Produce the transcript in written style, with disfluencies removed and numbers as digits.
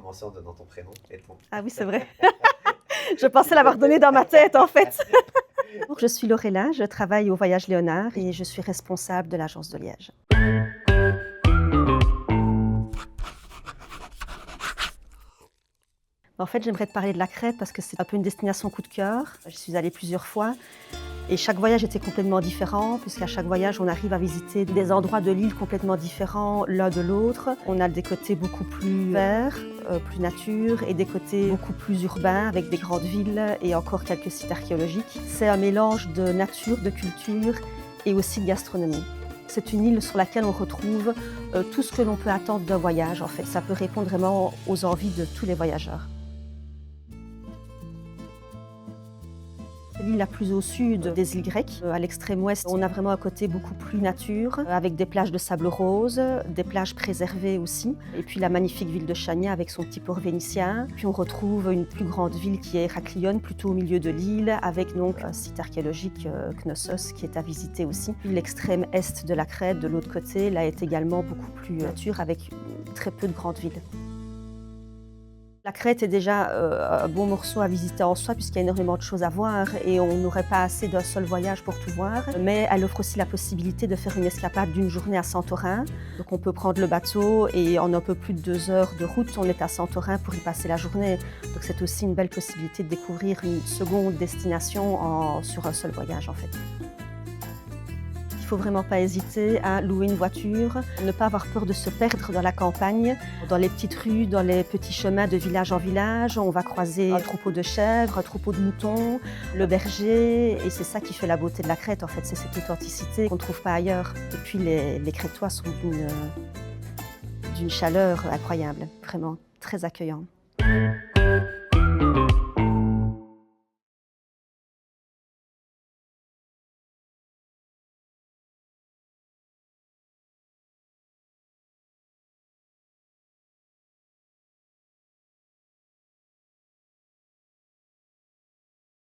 mention en donnant ton prénom et ton... Ah oui, c'est vrai. Je pensais l'avoir donné dans ma tête, en fait. Je suis Lorella, je travaille au Voyage Léonard et je suis responsable de l'agence de Liège. En fait, j'aimerais te parler de la Crète parce que c'est un peu une destination coup de cœur. J'y suis allée plusieurs fois et chaque voyage était complètement différent puisqu'à chaque voyage, on arrive à visiter des endroits de l'île complètement différents l'un de l'autre. On a des côtés beaucoup plus verts, plus nature et des côtés beaucoup plus urbains avec des grandes villes et encore quelques sites archéologiques. C'est un mélange de nature, de culture et aussi de gastronomie. C'est une île sur laquelle on retrouve tout ce que l'on peut attendre d'un voyage. En fait, ça peut répondre vraiment aux envies de tous les voyageurs. L'île la plus au sud des îles grecques, à l'extrême ouest, on a vraiment un côté beaucoup plus nature, avec des plages de sable rose, des plages préservées aussi, et puis la magnifique ville de Chania avec son petit port vénitien. Puis on retrouve une plus grande ville qui est Héraklion, plutôt au milieu de l'île, avec donc un site archéologique, Knossos, qui est à visiter aussi. Puis l'extrême est de la Crète, de l'autre côté, là est également beaucoup plus nature, avec très peu de grandes villes. La Crète est déjà un bon morceau à visiter en soi puisqu'il y a énormément de choses à voir et on n'aurait pas assez d'un seul voyage pour tout voir. Mais elle offre aussi la possibilité de faire une escapade d'une journée à Santorin. Donc on peut prendre le bateau et en un peu plus de 2 heures de route, on est à Santorin pour y passer la journée. Donc c'est aussi une belle possibilité de découvrir une seconde destination sur un seul voyage en fait. Il ne faut vraiment pas hésiter à louer une voiture, ne pas avoir peur de se perdre dans la campagne, dans les petites rues, dans les petits chemins de village en village. On va croiser un troupeau de chèvres, un troupeau de moutons, le berger, et c'est ça qui fait la beauté de la Crète en fait, c'est cette authenticité qu'on ne trouve pas ailleurs. Et puis les Crétois sont d'une chaleur incroyable, vraiment très accueillants.